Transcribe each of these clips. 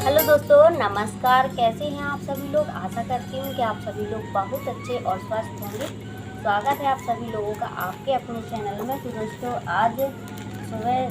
Hello दोस्तों, नमस्कार। कैसे हैं आप सभी लोग। आशा करती हूँ कि आप सभी लोग बहुत अच्छे और स्वस्थ होंगे। स्वागत है आप सभी लोगों का आपके अपने चैनल में। तो दोस्तों, आज सुबह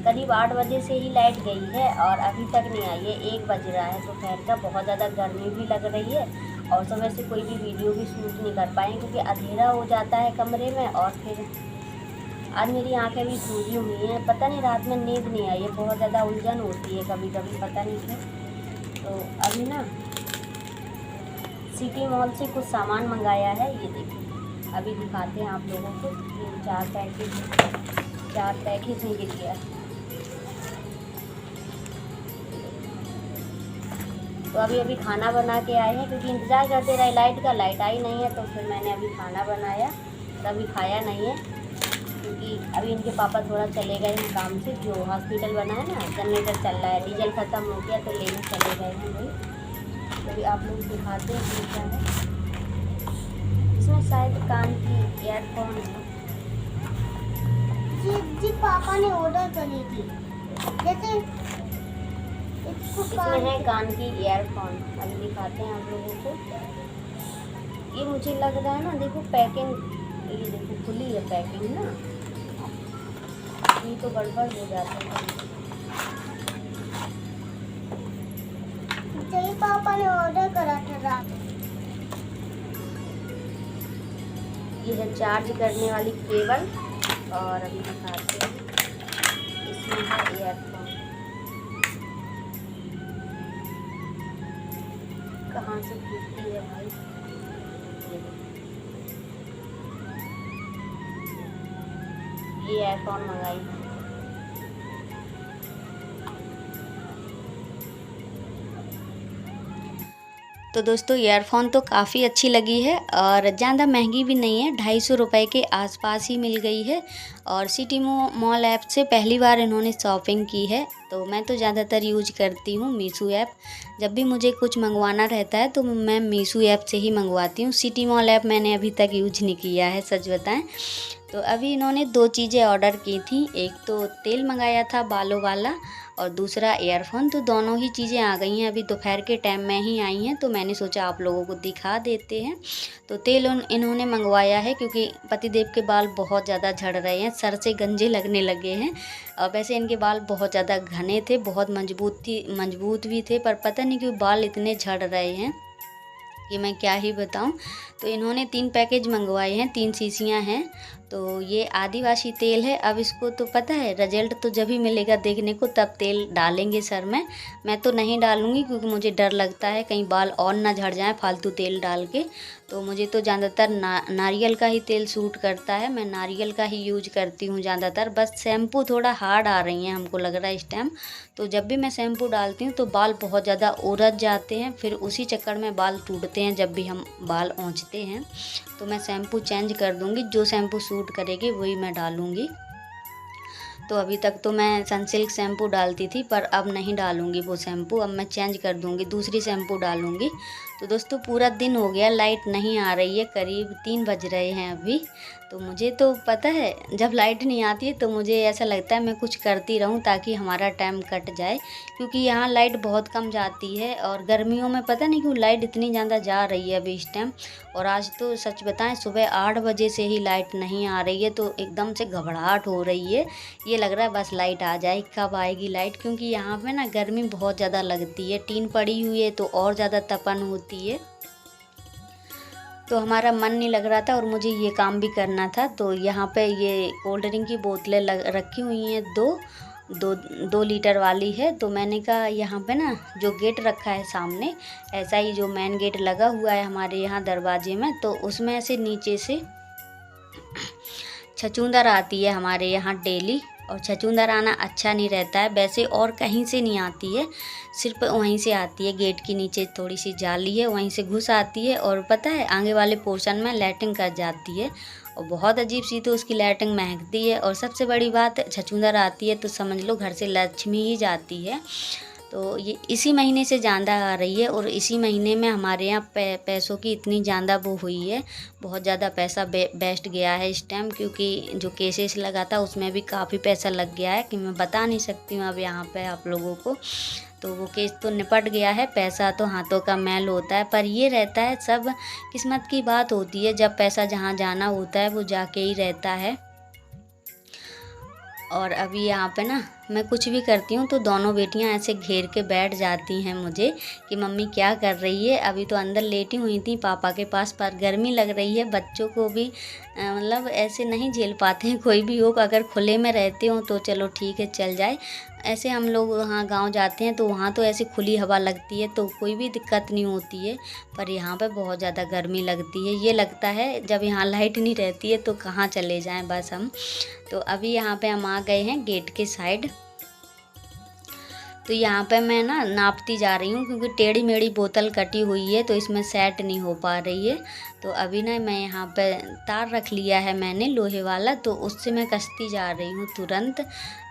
करीब 8 बजे से ही लाइट गई है और अभी तक नहीं आई है। 1 बज रहा है दोपहर का। बहुत ज़्यादा गर्मी भी लग रही है और सुबह से कोई भी वीडियो भी शूट नहीं कर पाए क्योंकि अंधेरा हो जाता है कमरे में। और फिर आज मेरी आंखें भी सूजी हुई हैं। पता नहीं, रात में नींद नहीं आई है। बहुत ज़्यादा उलझन होती है कभी कभी, पता नहीं क्यों। तो अभी ना सिटी मॉल से कुछ सामान मंगाया है। ये देखिए, अभी दिखाते हैं आप लोगों को। 4 पैकेज नहीं गिर गया। तो अभी खाना बना के आए हैं क्योंकि इंतज़ार करते रहे लाइट का। लाइट आई नहीं है तो फिर मैंने अभी खाना बनाया। तो अभी खाया नहीं है क्योंकि अभी इनके पापा थोड़ा चले गए हैं काम से। जो हॉस्पिटल बना है ना, जनरेटर चल रहा है, डीजल ख़त्म हो गया तो लेने चले गए हैं वही। तो अभी आप लोग दिखाते हैं क्या है इसमें। शायद कान की ईयरफोन है। जी पापा ने ऑर्डर करी थी। जैसे इसमें है कान की ईयरफोन। अभी दिखाते हैं आप लोगों को। ये मुझे लग रहा है ना, देखो पैकिंग, ये देखो खुली है पैकिंग ना। ये तो गड़बड़ हो जाता है। जय पापा ने ऑर्डर करा था रात। ये है चार्ज करने वाली केबल। और अभी दिखाते हैं, इसमें है ईयरफोन। कहाँ से टूटती है भाई। ये ईयरफोन मंगाई है। तो दोस्तों, ईयरफोन तो काफ़ी अच्छी लगी है और ज़्यादा महंगी भी नहीं है। 250 रुपये के आसपास ही मिल गई है। और सिटी मॉल ऐप से पहली बार इन्होंने शॉपिंग की है। तो मैं तो ज़्यादातर यूज करती हूँ मीशो ऐप। जब भी मुझे कुछ मंगवाना रहता है तो मैं मीशो ऐप से ही मंगवाती हूँ। सिटी मॉल ऐप मैंने अभी तक यूज नहीं किया है, सच बताएं। तो अभी इन्होंने 2 चीज़ें ऑर्डर की थी। एक तो तेल मंगाया था बालों वाला और दूसरा ईयरफोन। तो दोनों ही चीज़ें आ गई हैं, अभी दोपहर के टाइम में ही आई हैं। तो मैंने सोचा आप लोगों को दिखा देते हैं। तो तेल इन्होंने मंगवाया है क्योंकि पतिदेव के बाल बहुत ज़्यादा झड़ रहे हैं, सर से गंजे लगने लगे हैं। और वैसे इनके बाल बहुत ज़्यादा घने थे, बहुत मजबूत भी थे, पर पता नहीं क्यों बाल इतने झड़ रहे हैं कि मैं क्या ही बताऊं। तो इन्होंने 3 पैकेज मंगवाए हैं, 3 शीशियाँ हैं। तो ये आदिवासी तेल है। अब इसको तो पता है रिजल्ट तो जब ही मिलेगा देखने को, तब तेल डालेंगे सर में। मैं तो नहीं डालूँगी क्योंकि मुझे डर लगता है कहीं बाल और ना झड़ जाएं फालतू तेल डाल के। तो मुझे तो ज़्यादातर नारियल का ही तेल सूट करता है। मैं नारियल का ही यूज करती हूँ ज़्यादातर। बस शैम्पू थोड़ा हार्ड आ रही हैं हमको लग रहा है इस टाइम। तो जब भी मैं शैम्पू डालती हूँ तो बाल बहुत ज़्यादा उलझ जाते हैं, फिर उसी चक्कर में बाल टूटते हैं जब भी हम बाल पोंछते हैं। तो मैं शैम्पू चेंज कर दूँगी, जो शैम्पू सूट करेगी वही मैं डालूँगी। तो अभी तक तो मैं सनसिल्क शैम्पू डालती थी, पर अब नहीं डालूँगी वो शैम्पू। अब मैं चेंज कर दूँगी, दूसरी शैम्पू डालूँगी। तो दोस्तों, पूरा दिन हो गया, लाइट नहीं आ रही है। करीब 3 बज रहे हैं अभी। तो मुझे तो पता है जब लाइट नहीं आती है तो मुझे ऐसा लगता है मैं कुछ करती रहूं ताकि हमारा टाइम कट जाए, क्योंकि यहाँ लाइट बहुत कम जाती है। और गर्मियों में पता नहीं क्यों लाइट इतनी ज़्यादा जा रही है अभी इस टाइम। और आज तो सच बताएं, सुबह 8 बजे से ही लाइट नहीं आ रही है। तो एकदम से घबराहट हो रही है। ये लग रहा है बस लाइट आ जाए, कब आएगी लाइट। क्योंकि यहाँ पे ना गर्मी बहुत ज़्यादा लगती है, टीन पड़ी हुई है तो और ज़्यादा तपन होती है। तो हमारा मन नहीं लग रहा था और मुझे ये काम भी करना था। तो यहाँ पे ये कोल्ड ड्रिंक की बोतलें रखी हुई हैं, दो लीटर वाली है। तो मैंने कहा यहाँ पे ना जो गेट रखा है सामने, ऐसा ही जो मेन गेट लगा हुआ है हमारे यहाँ दरवाजे में, तो उसमें से नीचे से छछूंदर आती है हमारे यहाँ डेली। और छछूंदर आना अच्छा नहीं रहता है वैसे, और कहीं से नहीं आती है, सिर्फ वहीं से आती है। गेट के नीचे थोड़ी सी जाली है, वहीं से घुस आती है और पता है आगे वाले पोर्शन में लैट्रिन कर जाती है। और बहुत अजीब सी तो उसकी लैट्रिन महकती है। और सबसे बड़ी बात, छछूंदर आती है तो समझ लो घर से लक्ष्मी ही जाती है। तो ये इसी महीने से ज़्यादा आ रही है और इसी महीने में हमारे यहाँ पैसों की इतनी ज़्यादा वो हुई है, बहुत ज़्यादा पैसा बेस्ट गया है इस टाइम, क्योंकि जो केसेस लगा था उसमें भी काफ़ी पैसा लग गया है कि मैं बता नहीं सकती हूँ अब यहाँ पे आप लोगों को। तो वो केस तो निपट गया है, पैसा तो हाथों का मैल होता है, पर ये रहता है सब किस्मत की बात होती है, जब पैसा जहाँ जाना होता है वो जाके ही रहता है। और अभी यहाँ पे ना मैं कुछ भी करती हूँ तो दोनों बेटियाँ ऐसे घेर के बैठ जाती हैं मुझे कि मम्मी क्या कर रही है। अभी तो अंदर लेटी हुई थी पापा के पास, पर गर्मी लग रही है, बच्चों को भी मतलब ऐसे नहीं झेल पाते हैं, कोई भी हो, अगर खुले में रहते हो तो चलो ठीक है चल जाए। ऐसे हम लोग वहाँ गांव जाते हैं तो वहाँ तो ऐसी खुली हवा लगती है तो कोई भी दिक्कत नहीं होती है, पर यहाँ पे बहुत ज़्यादा गर्मी लगती है। ये लगता है जब यहाँ लाइट नहीं रहती है तो कहाँ चले जाएं बस हम। तो अभी यहाँ पे हम आ गए हैं गेट के साइड। तो यहाँ पे मैं ना नापती जा रही हूँ क्योंकि टेढ़ी मेढ़ी बोतल कटी हुई है तो इसमें सेट नहीं हो पा रही है। तो अभी ना मैं यहाँ पे तार रख लिया है मैंने लोहे वाला, तो उससे मैं कसती जा रही हूँ तुरंत।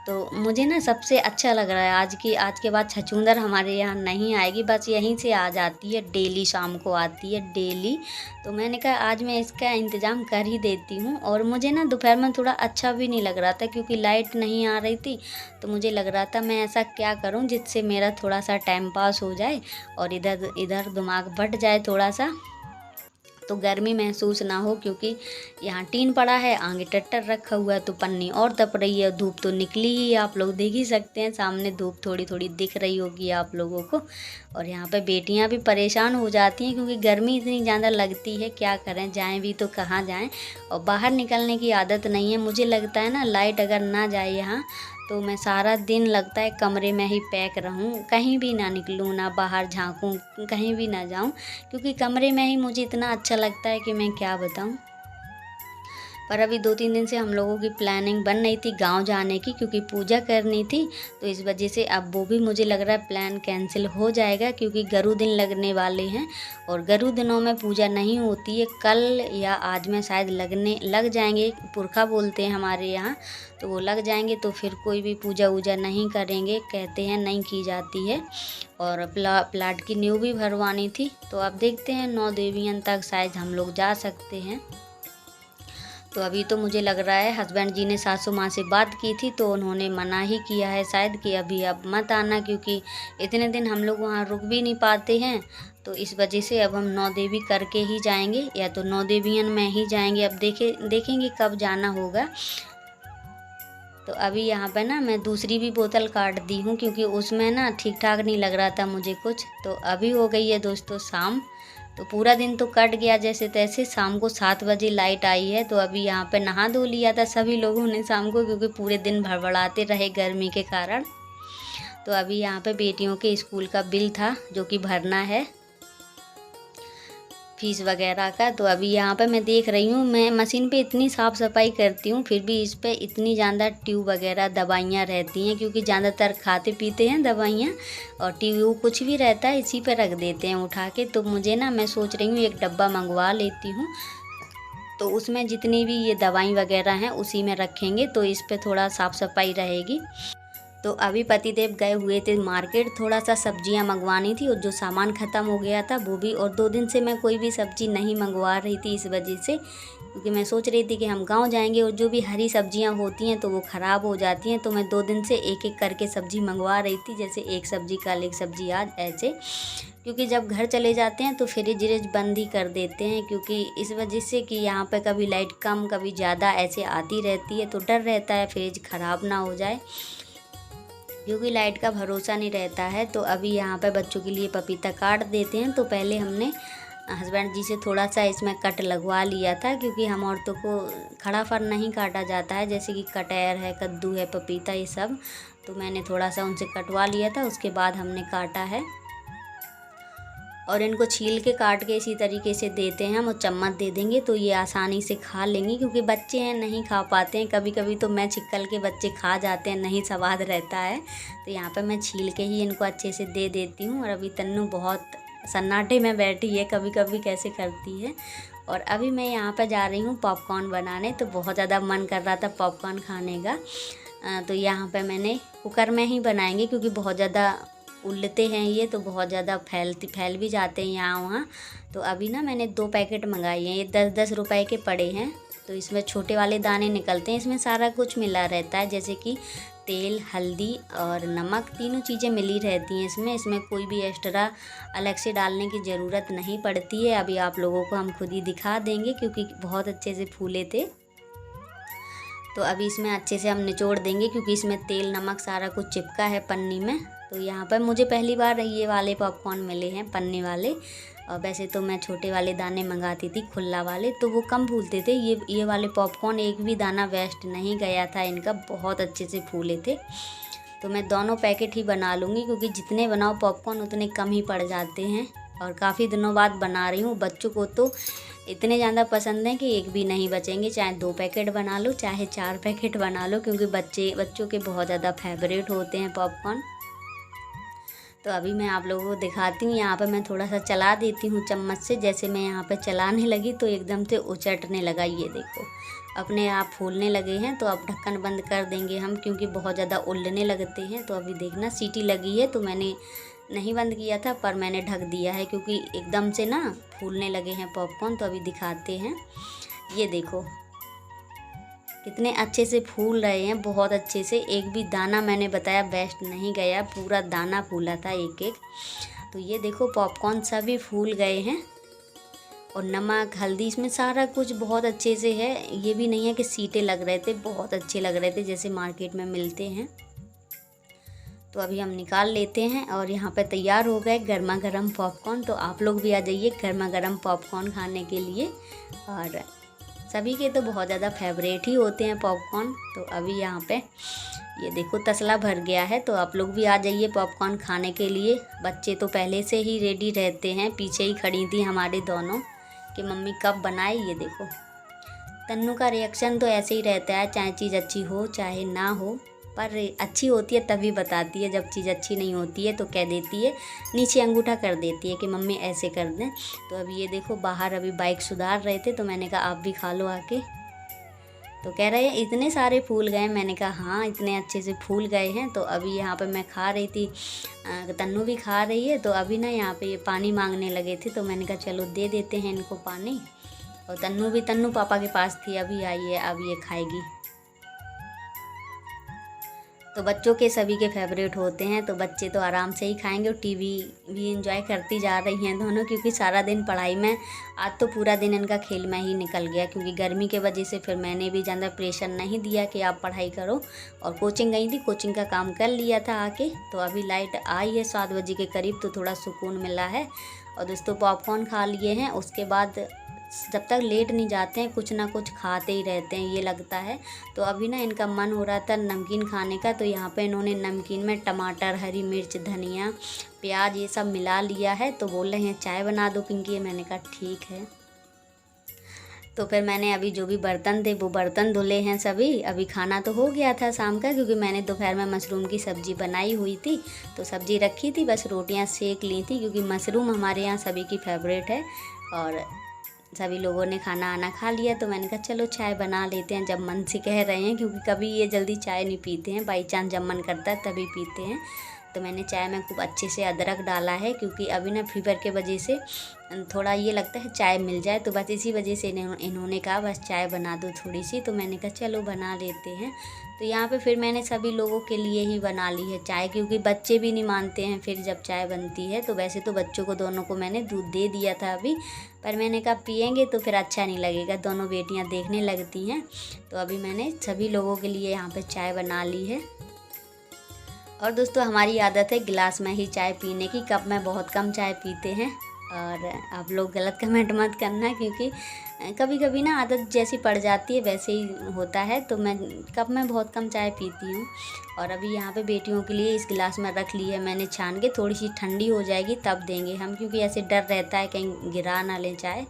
तो मुझे ना सबसे अच्छा लग रहा है आज के बाद छछूंदर हमारे यहाँ नहीं आएगी, बस यहीं से आ जाती है, डेली शाम को आती है डेली। तो मैंने कहा आज मैं इसका इंतज़ाम कर ही देती हूँ। और मुझे ना दोपहर में थोड़ा अच्छा भी नहीं लग रहा था क्योंकि लाइट नहीं आ रही थी, तो मुझे लग रहा था मैं ऐसा क्या करूँ जिससे मेरा थोड़ा सा टाइम पास हो जाए और इधर इधर दिमाग भट जाए थोड़ा सा, तो गर्मी महसूस ना हो। क्योंकि यहाँ टीन पड़ा है, आगे टट्टर रखा हुआ है, तो पन्नी और तप रही है, धूप तो निकली ही, आप लोग देख ही सकते हैं सामने धूप थोड़ी थोड़ी दिख रही होगी आप लोगों को। और यहाँ पे बेटियाँ भी परेशान हो जाती हैं क्योंकि गर्मी इतनी ज़्यादा लगती है, क्या करें, जाएं भी तो कहाँ जाएं, और बाहर निकलने की आदत नहीं है। मुझे लगता है ना लाइट अगर ना जाए यहाँ तो मैं सारा दिन लगता है कमरे में ही पैक रहूं, कहीं भी ना निकलूं, ना बाहर झांकूं, कहीं भी ना जाऊं, क्योंकि कमरे में ही मुझे इतना अच्छा लगता है कि मैं क्या बताऊं। पर अभी 2-3 दिन से हम लोगों की प्लानिंग बन रही थी गांव जाने की, क्योंकि पूजा करनी थी, तो इस वजह से अब वो भी मुझे लग रहा है प्लान कैंसिल हो जाएगा, क्योंकि गरु दिन लगने वाले हैं और गरु दिनों में पूजा नहीं होती है। कल या आज में शायद लग जाएंगे, पुरखा बोलते हैं हमारे यहाँ, तो वो लग जाएंगे, तो फिर कोई भी पूजा वूजा नहीं करेंगे, कहते हैं नहीं की जाती है। और प्लाट की नींव भी भरवानी थी, तो अब देखते हैं 9 देवियन तक शायद हम लोग जा सकते हैं। तो अभी तो मुझे लग रहा है हस्बैंड जी ने सासू माँ से बात की थी तो उन्होंने मना ही किया है शायद कि अभी अब मत आना, क्योंकि इतने दिन हम लोग वहाँ रुक भी नहीं पाते हैं। तो इस वजह से अब हम 9 देवी करके ही जाएंगे, या तो 9 देवियन में ही जाएंगे, अब देखेंगे कब जाना होगा। तो अभी यहाँ पे ना मैं दूसरी भी बोतल काट दी हूँ क्योंकि उसमें ना ठीक ठाक नहीं लग रहा था मुझे कुछ। तो अभी हो गई है दोस्तों शाम, तो पूरा दिन तो कट गया जैसे तैसे। शाम को 7 बजे लाइट आई है, तो अभी यहाँ पे नहा धो लिया था सभी लोगों ने शाम को, क्योंकि पूरे दिन भड़बड़ाते रहे गर्मी के कारण। तो अभी यहाँ पे बेटियों के स्कूल का बिल था जो कि भरना है, फीस वगैरह का। तो अभी यहाँ पे मैं देख रही हूँ, मैं मशीन पे इतनी साफ़ सफाई करती हूँ फिर भी इस पे इतनी ज़्यादा ट्यूब वगैरह दवाइयाँ रहती हैं, क्योंकि ज़्यादातर खाते पीते हैं दवाइयाँ, और ट्यूब कुछ भी रहता है इसी पे रख देते हैं उठा के। तो मुझे ना, मैं सोच रही हूँ एक डब्बा मंगवा लेती हूँ, तो उसमें जितनी भी ये दवाई वगैरह हैं उसी में रखेंगे, तो इस पर थोड़ा साफ़ सफाई रहेगी। तो अभी पतिदेव गए हुए थे मार्केट, थोड़ा सा सब्जियां मंगवानी थी और जो सामान ख़त्म हो गया था वो भी, और 2 दिन से मैं कोई भी सब्ज़ी नहीं मंगवा रही थी इस वजह से, क्योंकि मैं सोच रही थी कि हम गांव जाएंगे और जो भी हरी सब्जियां होती हैं तो वो ख़राब हो जाती हैं। तो मैं 2 दिन से एक एक करके सब्ज़ी मंगवा रही थी, जैसे एक सब्ज़ी कल एक सब्ज़ी आज, ऐसे, क्योंकि जब घर चले जाते हैं तो फ्रिज व्रिज बंद ही कर देते हैं, क्योंकि इस वजह से कि यहाँ पे कभी लाइट कम कभी ज़्यादा ऐसे आती रहती है, तो डर रहता है फ्रिज ख़राब ना हो जाए, क्योंकि लाइट का भरोसा नहीं रहता है। तो अभी यहाँ पे बच्चों के लिए पपीता काट देते हैं। तो पहले हमने हस्बैंड जी से थोड़ा सा इसमें कट लगवा लिया था, क्योंकि हम औरतों को खड़ा फल नहीं काटा जाता है, जैसे कि कटहर है, कद्दू है, पपीता, ये सब। तो मैंने थोड़ा सा उनसे कटवा लिया था, उसके बाद हमने काटा है। और इनको छील के काट के इसी तरीके से देते हैं हम, और चम्मच दे देंगे तो ये आसानी से खा लेंगी, क्योंकि बच्चे हैं नहीं खा पाते हैं। कभी कभी तो मैं छिक्कल के बच्चे खा जाते हैं, नहीं स्वाद रहता है। तो यहाँ पे मैं छील के ही इनको अच्छे से दे देती हूँ। और अभी तन्नू बहुत सन्नाटे में बैठी है, कभी कभी कैसे करती है। और अभी मैं यहाँ पर जा रही हूँ पॉपकॉर्न बनाने, तो बहुत ज़्यादा मन कर रहा था पॉपकॉर्न खाने का। तो यहाँ पर मैंने कुकर में ही बनाएंगे, क्योंकि बहुत ज़्यादा उल्लते हैं ये, तो बहुत ज़्यादा फैल भी जाते हैं यहाँ वहाँ। तो अभी ना मैंने 2 पैकेट मंगाए हैं, ये 10-10 रुपए के पड़े हैं। तो इसमें छोटे वाले दाने निकलते हैं, इसमें सारा कुछ मिला रहता है, जैसे कि तेल, हल्दी और नमक, तीनों चीज़ें मिली रहती हैं इसमें कोई भी एक्स्ट्रा अलग से डालने की ज़रूरत नहीं पड़ती है। अभी आप लोगों को हम खुद ही दिखा देंगे क्योंकि बहुत अच्छे से फूले थे। तो अभी इसमें अच्छे से हम निचोड़ देंगे क्योंकि इसमें तेल, नमक सारा कुछ चिपका है पन्नी में। तो यहाँ पर मुझे पहली बार ये वाले पॉपकॉर्न मिले हैं, पन्नी वाले। और वैसे तो मैं छोटे वाले दाने मंगाती थी, खुला वाले, तो वो कम फूलते थे। ये वाले पॉपकॉर्न एक भी दाना वेस्ट नहीं गया था इनका, बहुत अच्छे से फूले थे। तो मैं दोनों पैकेट ही बना लूँगी क्योंकि जितने बनाओ पॉपकॉर्न उतने कम ही पड़ जाते हैं। और काफ़ी दिनों बाद बना रही हूँ, बच्चों को तो इतने ज़्यादा पसंद हैं कि एक भी नहीं बचेंगे, चाहे 2 पैकेट बना लो चाहे 4 पैकेट बना लो, क्योंकि बच्चों के बहुत ज़्यादा फेवरेट होते हैं पॉपकॉर्न। तो अभी मैं आप लोगों को दिखाती हूँ। यहाँ पर मैं थोड़ा सा चला देती हूँ चम्मच से, जैसे मैं यहाँ पर चलाने लगी तो एकदम से उचटने लगा। ये देखो अपने आप फूलने लगे हैं। तो अब ढक्कन बंद कर देंगे हम क्योंकि बहुत ज़्यादा उल्लने लगते हैं। तो अभी देखना सीटी लगी है, तो मैंने नहीं बंद किया था पर मैंने ढक दिया है क्योंकि एकदम से ना फूलने लगे हैं पॉपकॉर्न। तो अभी दिखाते हैं, ये देखो कितने अच्छे से फूल रहे हैं, बहुत अच्छे से। एक भी दाना मैंने बताया वेस्ट नहीं गया, पूरा दाना फूला था एक एक। तो ये देखो पॉपकॉर्न सभी फूल गए हैं। और नमक, हल्दी, इसमें सारा कुछ बहुत अच्छे से है। ये भी नहीं है कि सीटे लग रहे थे, बहुत अच्छे लग रहे थे जैसे मार्केट में मिलते हैं। तो अभी हम निकाल लेते हैं और यहाँ पे तैयार हो गए गर्मा गर्म पॉपकॉर्न। तो आप लोग भी आ जाइए गर्मा गर्म पॉपकॉर्न खाने के लिए। और सभी के तो बहुत ज़्यादा फेवरेट ही होते हैं पॉपकॉर्न। तो अभी यहाँ पे ये देखो तसला भर गया है, तो आप लोग भी आ जाइए पॉपकॉर्न खाने के लिए। बच्चे तो पहले से ही रेडी रहते हैं, पीछे ही खड़ी थी हमारे दोनों कि मम्मी कब बनाए। ये देखो तन्नू का रिएक्शन तो ऐसे ही रहता है, चाहे चीज़ अच्छी हो चाहे ना हो, पर अच्छी होती है तभी बताती है। जब चीज़ अच्छी नहीं होती है तो कह देती है, नीचे अंगूठा कर देती है कि मम्मी ऐसे कर दें। तो अभी ये देखो बाहर अभी बाइक सुधार रहे थे, तो मैंने कहा आप भी खा लो आके। तो कह रहे हैं इतने सारे फूल गए। मैंने कहा हाँ इतने अच्छे से फूल गए हैं। तो अभी यहाँ पे मैं खा रही थी, तन्नू भी खा रही है। तो अभी ना यहाँ पे ये पानी मांगने लगे थे, तो मैंने कहा चलो दे देते हैं इनको पानी। और तन्नू पापा के पास थी, अभी आई है, अब ये खाएगी। तो बच्चों के सभी के फेवरेट होते हैं, तो बच्चे तो आराम से ही खाएंगे। और टीवी भी एंजॉय करती जा रही हैं दोनों, क्योंकि सारा दिन पढ़ाई में, आज तो पूरा दिन इनका खेल में ही निकल गया क्योंकि गर्मी के वजह से। फिर मैंने भी ज़्यादा प्रेशर नहीं दिया कि आप पढ़ाई करो, और कोचिंग गई थी, कोचिंग का काम कर लिया था आके। तो अभी लाइट आई है 7 बजे के करीब, तो थोड़ा सुकून मिला है। और दोस्तों पॉपकॉर्न खा लिए हैं, उसके बाद जब तक लेट नहीं जाते हैं कुछ ना कुछ खाते ही रहते हैं ये लगता है। तो अभी ना इनका मन हो रहा था नमकीन खाने का, तो यहाँ पे इन्होंने नमकीन में टमाटर, हरी मिर्च, धनिया, प्याज ये सब मिला लिया है। तो बोल रहे हैं चाय बना दो पिंकी। मैंने कहा ठीक है। तो फिर मैंने अभी जो भी बर्तन थे वो बर्तन धुले हैं सभी। अभी खाना तो हो गया था शाम का, क्योंकि मैंने दोपहर में मशरूम की सब्ज़ी बनाई हुई थी, तो सब्ज़ी रखी थी, बस रोटियां सेक ली थी क्योंकि मशरूम हमारे यहाँ सभी की फेवरेट है। और सभी लोगों ने खाना आना खा लिया, तो मैंने कहा चलो चाय बना लेते हैं, जब मन से कह रहे हैं, क्योंकि कभी ये जल्दी चाय नहीं पीते हैं, बाई चांस जब मन करता है तभी पीते हैं। तो मैंने चाय में खूब अच्छे से अदरक डाला है, क्योंकि अभी ना फीवर के वजह से थोड़ा ये लगता है चाय मिल जाए, तो बस इसी वजह से इन्होंने कहा बस चाय बना दो थोड़ी सी। तो मैंने कहा चलो बना लेते हैं। तो यहाँ पे फिर मैंने सभी लोगों के लिए ही बना ली है चाय, क्योंकि बच्चे भी नहीं मानते हैं फिर जब चाय बनती है। तो वैसे तो बच्चों को दोनों को मैंने दूध दे दिया था अभी, पर मैंने कहा पियेंगे तो फिर अच्छा नहीं लगेगा, दोनों बेटियाँ देखने लगती हैं। तो अभी मैंने सभी लोगों के लिए यहाँ पर चाय बना ली है। और दोस्तों हमारी आदत है गिलास में ही चाय पीने की, कप में बहुत कम चाय पीते हैं। और आप लोग गलत कमेंट मत करना, क्योंकि कभी कभी ना आदत जैसी पड़ जाती है वैसे ही होता है। तो मैं कप में बहुत कम चाय पीती हूँ। और अभी यहाँ पे बेटियों के लिए इस गिलास में रख ली है मैंने छान के, थोड़ी सी ठंडी हो जाएगी तब देंगे हम, क्योंकि ऐसे डर रहता है कहीं गिरा ना लें चाय।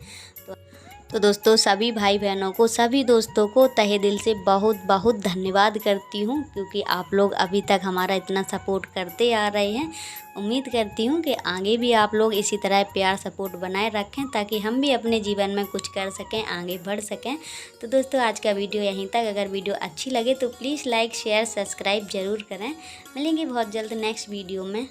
तो दोस्तों सभी भाई बहनों को, सभी दोस्तों को तहे दिल से बहुत बहुत धन्यवाद करती हूँ, क्योंकि आप लोग अभी तक हमारा इतना सपोर्ट करते आ रहे हैं। उम्मीद करती हूँ कि आगे भी आप लोग इसी तरह प्यार सपोर्ट बनाए रखें, ताकि हम भी अपने जीवन में कुछ कर सकें, आगे बढ़ सकें। तो दोस्तों आज का वीडियो यहीं तक। अगर वीडियो अच्छी लगे तो प्लीज़ लाइक, शेयर, सब्सक्राइब ज़रूर करें। मिलेंगे बहुत जल्द नेक्स्ट वीडियो में।